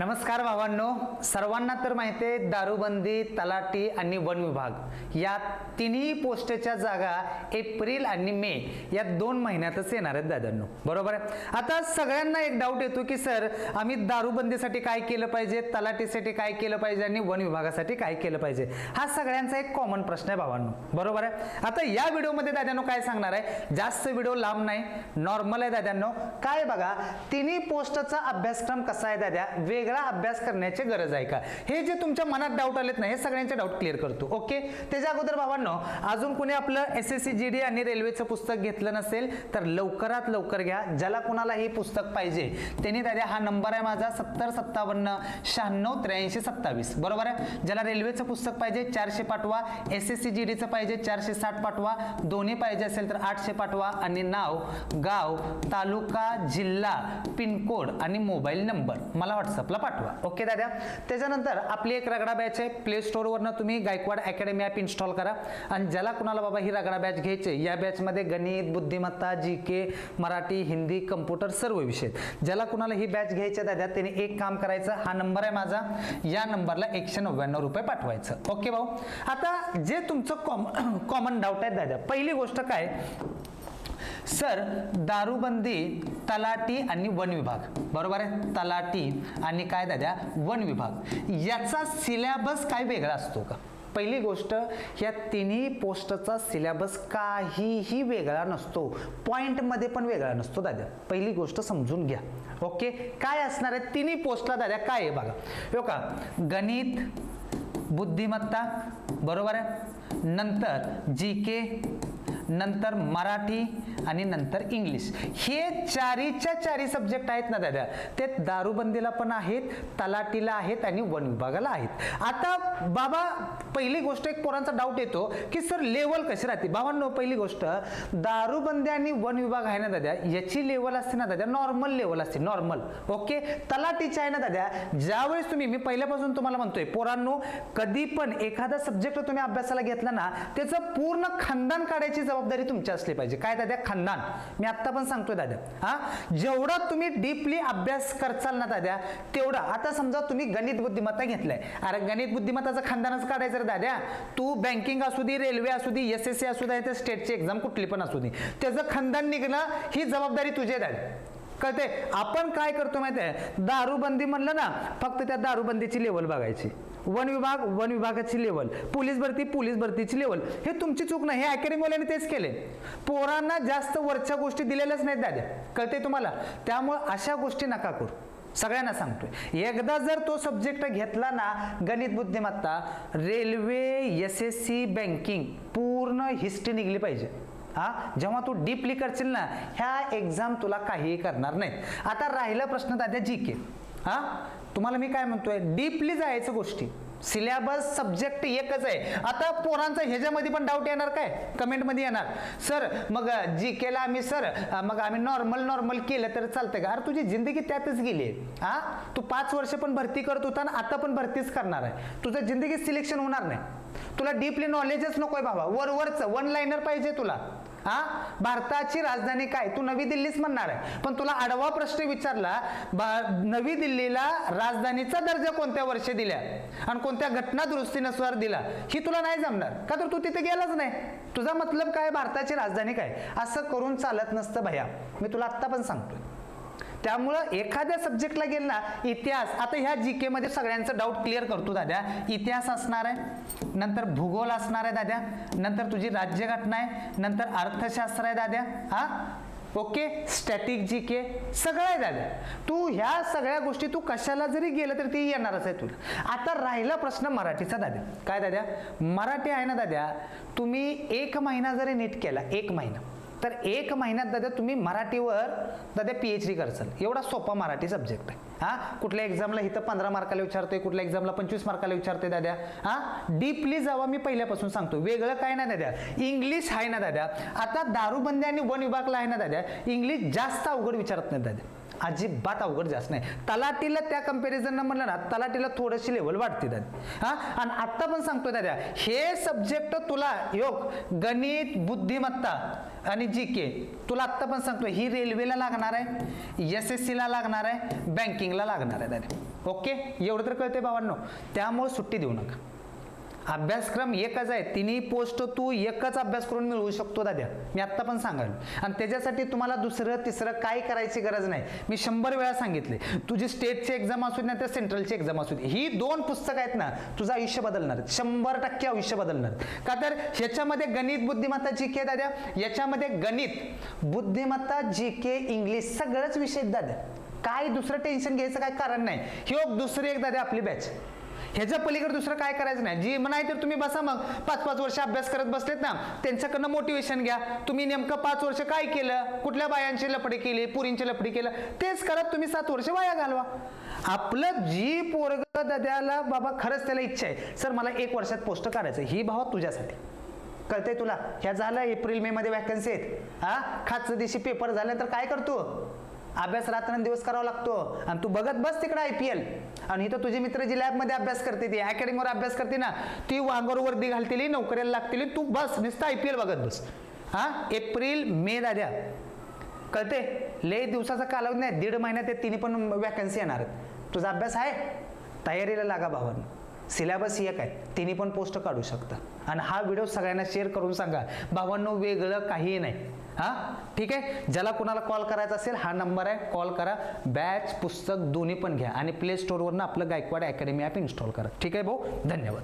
नमस्कार भावांनो, सर्वांना तर माहिती आहे दारूबंदी, तलाठी आणि वन विभाग या तिन्ही पोस्टच्या जागा एप्रिल आणि मे या 2 महिन्यातच येणार आहेत दादांनो, बरोबर आहे. आता सगळ्यांना एक डाऊट येतो की सर आम्ही दारूबंदीसाठी काय केलं पाहिजे, तलाठीसाठी काय केलं पाहिजे आणि वन विभागासाठी काय केलं पाहिजे. हा सगळ्यांचा एक कॉमन प्रश्न आहे भावांनो, बरोबर आहे. आता या व्हिडिओमध्ये दादांनो काय सांगणार आहे, जास्त व्हिडिओ लांब नाही, नॉर्मल आहे दादांनो. काय बघा, तिन्ही पोस्टचा अभ्यासक्रम कसा आहे दादा, वेगळा अभ्यास करण्याची गरज आहे का, हे जे तुमच्या मनात डाऊट आलेत ना, हे सगळ्यांचे डाऊट क्लिअर करतो. ओके, त्याच्या अगोदर भावांनो, अजून कोणी आपलं SSC GD आणि रेल्वेचं पुस्तक घेतलं नसेल तर लवकरात लवकर घ्या. ज्याला कोणाला हे पुस्तक पाहिजे त्यांनी दादा हा नंबर आहे माझा 7057969327, बरोबर आहे. ज्याला रेल्वेचं पुस्तक पाहिजे 400 पाठवा, SSC GDचं पाहिजे 460 पाठवा, दोन्ही पाहिजे असेल तर 800 पाठवा आणि नाव, गाव, तालुका, जिल्हा, पिनकोड आणि मोबाईल नंबर मला व्हॉट्सअपला पाठवा. ओके दादा. त्याच्यानंतर आपली एक रगडा बॅच आहे, प्ले स्टोअरवरनं तुम्ही गायकवाड अकॅडमी ॲप इन्स्टॉल करा आणि ज्याला कुणाला बाबा ही रगडा बॅच घ्यायचे, या बॅचमध्ये गणित, बुद्धिमत्ता, GK, मराठी, हिंदी, कम्प्युटर सर्व विषय. ज्याला कुणाला ही बॅच घ्यायचे दादा त्यांनी एक काम करायचं, हा नंबर आहे माझा, या नंबरला 199 रुपये पाठवायचं. ओके भाऊ. आता जे तुमचं कॉमन डाऊट आहे दादा, पहिली गोष्ट काय सर, दारूबंदी, तलाठी आणि वन विभाग, बरोबर आहे. तलाठी आणि काय दादा, वन विभाग याचा सिलेबस काय वेगळा असतो का? पहिली गोष्ट, या तिन्ही पोस्टचा सिलेबस काहीही वेगळा नसतो, पॉइंटमध्ये पण वेगळा नसतो दादा. पहिली गोष्ट समजून घ्या. ओके, काय असणार आहे तिन्ही पोस्टला दादा, काय आहे बघा. हो का, गणित, बुद्धिमत्ता, बरोबर आहे, नंतर GK, नंतर मराठी आणि नंतर इंग्लिश. हे चारीच्या चारी सब्जेक्ट आहेत ना दादा, ते दारूबंदीला पण आहेत, तलाठीला आहेत आणि वन विभागाला आहेत. आता बाबा पहिली गोष्ट, एक पोरांचा डाऊट येतो की सर लेवल कशी राहते. बाबांनो, पहिली गोष्ट, दारूबंदी आणि वन विभाग आहे ना दादा, याची लेवल असते ना दादा, नॉर्मल लेवल असते, नॉर्मल. ओके, तलाठीची आहे ना दादा, ज्यावेळेस तुम्ही, मी पहिल्यापासून तुम्हाला म्हणतोय पोरांनो, कधी पण एखादा सब्जेक्ट तुम्ही अभ्यासाला घेतला ना, त्याचं पूर्ण खानदान काढायची जबाबदारी तुमची असली पाहिजे. काय दादा, खानदान. मी आता पण सांगतोय दादा, हा जेवढा तुम्ही डीपली अभ्यास करचाल ना दादा, तेवढा. आता समजा तुम्ही गणित बुद्धिमत्ता घेतलाय, अरे गणित बुद्धिमत्ताचं खानदानच काढायचं रे दादा. तू बँकिंग असू दे, रेल्वे असू दे, SSC असू दे, तर स्टेटची एक्झाम कुठली पण असू दे, त्याचं खानदान निघणं ही जबाबदारी तुझी आहे दादा. कळते. आपण काय करतो माहिती आहे, दारूबंदी म्हणलं ना, फक्त त्या दारूबंदीची लेवल बघायची, वन विभाग, वन विभागाची लेवल, पोलीस भरतीची लेवल. हे तुमची चूक नाही, हे अकॅडमीवाल्यांनी तेच केले. पोरांना जास्त वरच्या गोष्टी दिलेल्याच नाहीत दादा, कळते तुम्हाला. त्यामुळे अशा गोष्टी नका करू, सगळ्यांना सांगतोय. एकदा जर तो सब्जेक्ट घेतला ना, गणित बुद्धिमत्ता, रेल्वे, SSC, बँकिंग, पूर्ण हिस्ट्री निघली पाहिजे. हा, जेव्हा तू डीपली करशील ना, ह्या एक्झाम तुला काहीही करणार नाही. आता राहिला प्रश्न दादा GK. हा, तुम्हाला मी काय म्हणतोय, डीपली जायचं गोष्टी, सिलेबस सब्जेक्ट एकच आहे. आता पोरांचा ह्याच्यामध्ये पण डाऊट येणार, काय कमेंटमध्ये येणार, सर मग GKला आम्ही, सर मग आम्ही नॉर्मल केलं तर चालतंय का? अरे तुझी जिंदगी त्यातच गेली आहे. हा, तू 5 वर्ष पण भरती करत होता आणि आता पण भरतीच करणार आहे. तुझं जिंदगी सिलेक्शन होणार नाही. तुला डीपली नॉलेजच नकोय बाबा, वरवरचं वन लाईनर पाहिजे तुला. हा, भारताची राजधानी काय, तू नवी दिल्लीच म्हणणार आहे, पण तुला आडवा प्रश्न विचारला, नवी दिल्लीला राजधानीचा दर्जा कोणत्या वर्षी दिल्या आणि कोणत्या घटना दुरुस्तीनुसार दिला, ही तुला नाही जमणार का, तर तू तिथे गेलाच नाही. तुझा मतलब काय, भारताची राजधानी काय, असं करून चालत नसतं भैया, मी तुला आत्ता पण सांगतोय. त्यामुळं एखाद्या सब्जेक्टला गेल ना, इतिहास, आता ह्या GK मध्ये सगळ्यांचं डाऊट क्लिअर करतो दादा. इतिहास असणार आहे, नंतर भूगोल असणार आहे दादा, नंतर तुझी राज्यघटना आहे, नंतर अर्थशास्त्र आहे दादा. हा, ओके, स्टॅटिक GK सगळं आहे दादा. तू ह्या सगळ्या गोष्टी तू कशाला जरी गेलं तर ती येणारच आहे तुला. आता राहिला प्रश्न मराठीचा दादा. काय दादा, मराठी आहे ना दादा, तुम्ही 1 महिना जरी नीट केला, 1 महिना, तर 1 महिन्यात दादा तुम्ही मराठीवर दादा PhD करसाल. एवढा सोपा मराठी सब्जेक्ट आहे. हा, कुठल्या एक्झामला इथं 15 मार्काला विचारतोय, कुठल्या एक्झामला 25 मार्काला विचारतोय दादा. हा, डीपली जावा, मी पहिल्यापासून सांगतो, वेगळं काय ना दादा. इंग्लिश आहे ना दादा, आता दारूबंदी आणि वन विभागला आहे ना दादा, इंग्लिश जास्त अवघड विचारत नाही दादा, अजिबात अवघड जास्त नाही. तलाठीला त्या कंपॅरिझन म्हणलं ना, तलाठीला थोडीशी लेवल वाढते दादा. हा, आणि आता पण सांगतोय दादा, हे सब्जेक्ट तुला योग गणित, बुद्धिमत्ता आणि GK तुला आत्ता पण सांगतोय, ही रेल्वेला लागणार आहे, SSC ला लागणार आहे, बँकिंगला लागणार आहे दादा. ओके, एवढं तर कळतंय भावांनो. त्यामुळे सुट्टी देऊ नका. अभ्यासक्रम एकच आहे, तिन्ही पोस्ट तू एकच अभ्यास करून मिळवू शकतो दाद्या, मी आत्ता पण सांगाल. आणि त्याच्यासाठी तुम्हाला दुसरं तिसरं काय करायची गरज नाही. मी 100 वेळा सांगितले, तुझी स्टेटची एक्झाम असू दे ना, त्या सेंट्रलची एक्झाम असू दे, ही 2 पुस्तकं आहेत ना, तुझं आयुष्य बदलणार, 100% आयुष्य बदलणार. का तर ह्याच्यामध्ये गणित, बुद्धिमत्ता, जीके दाद्या, याच्यामध्ये गणित, बुद्धिमत्ता, जीके, इंग्लिश सगळंच विषय दाद्या. काय दुसरं टेन्शन घ्यायचं काय कारण नाही. ही दुसरी एक दाद्या आपली बॅच, ह्याच्या पलीकडे दुसरं काय करायचं नाही. जी म्हणाय तर तुम्ही बसा मग 5-5 वर्ष अभ्यास करत बसलेत ना, त्यांच्याकडनं मोटिवेशन घ्या. तुम्ही नेमकं 5 वर्ष काय केलं, कुठल्या बायांची लफडी केली, पुरींची लफडी केलं, तेच करत तुम्ही 7 वर्ष वाया घालवा. आपलं जी पोरग दाद्याला बाबा खरंच त्याला इच्छा आहे, सर मला 1 वर्षात पोस्ट काढायचं, ही भावा तुझ्यासाठी. कळतंय तुला? ह्या झालं एप्रिल मे मध्ये वॅकन्सी आहेत. हा खातच्या दिवशी पेपर झाले तर काय करतो, अभ्यास रात्रंदिवस करावा लागतो. आणि तू बघत बस तिकडे IPL. आणि इथं तुझे मित्र जी लॅबमध्ये अभ्यास करते, ती अकॅडमीवर अभ्यास करते ना, ती वांगोर वर्दी घालतेली, नोकऱ्याला लागतेली, तू बस नुसतं IPL बघत बस. हा एप्रिल मे दाद्या, कळते? लय दिवसाचा कालावधी नाही, 1.5 महिन्यात ते तिन्ही पण वॅकन्सी येणार आहेत. तुझा अभ्यास आहे, तयारीला लागा भावांनो. सिलेबस एक आहे, तिन्ही पण पोस्ट काढू शकता. आणि हा व्हिडिओ सगळ्यांना शेअर करून सांगा भावांनो, वेगळं काही नाही. हा ठीक आहे, ज्याला कुणाला कॉल करायचा असेल हा नंबर आहे, कॉल करा. बॅच पुस्तक दोन्ही पण घ्या आणि प्ले स्टोअरवरनं आपलं गायकवाड अकॅडमी ॲप इन्स्टॉल करा. ठीक आहे भाऊ, धन्यवाद.